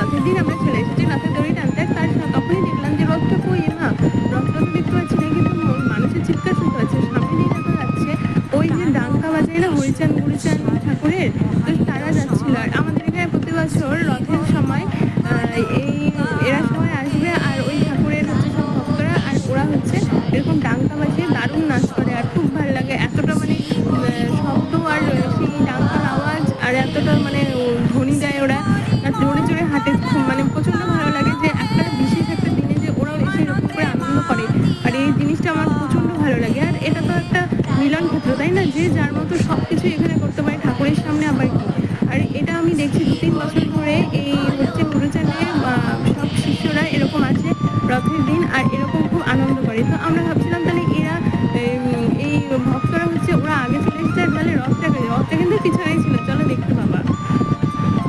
রথের দিন আমরা চলে এসেছি রথের দড়ি টানতে। তখনই দেখলাম যে রথটা কই মা, রথটা তো দেখতে পাচ্ছি না, কিন্তু মানুষের চিৎকার শুনতে পাচ্ছি। সামনে দিয়ে দেখা যাচ্ছে ওই যে ডাঙ্কা বাজায় না হরিচাঁদ গুরুচাঁদ ঠাকুরের, তো তারা যাচ্ছিল। আর আমাদের এখানে প্রতি বছর রথের সময় এই এরা সবাই আসবে আর ওই ঠাকুরের হচ্ছে সব ভক্তরা, আর ওরা হচ্ছে এরকম ডাঙ্কা বাজিয়ে দারুণ নাচ করে আর খুব ভালো লাগে। এতটা মানে শব্দ আর সেই ডাঙ্কার আওয়াজ আর এতটা মানে ধ্বনি দেয় ওরা, আর জোরে জোরে হাঁটে, মানে প্রচণ্ড ভালো লাগে যে একটা বিশেষ একটা দিনে যে ওরাও এসে এরকম করে আনন্দ করে। আর এই জিনিসটা আমার প্রচণ্ড ভালো লাগে। আর এটা তো একটা মিলন ক্ষেত্র, তাই না, যে যার মতো সব কিছু এখানে করতে পারে ঠাকুরের সামনে, আবার কি। আর এটা আমি দেখছি 2-3 বছর ধরে এই হচ্ছে গুরুচাঁদে সব শিষ্যরা এরকম আছে রথের দিন, আর এরকম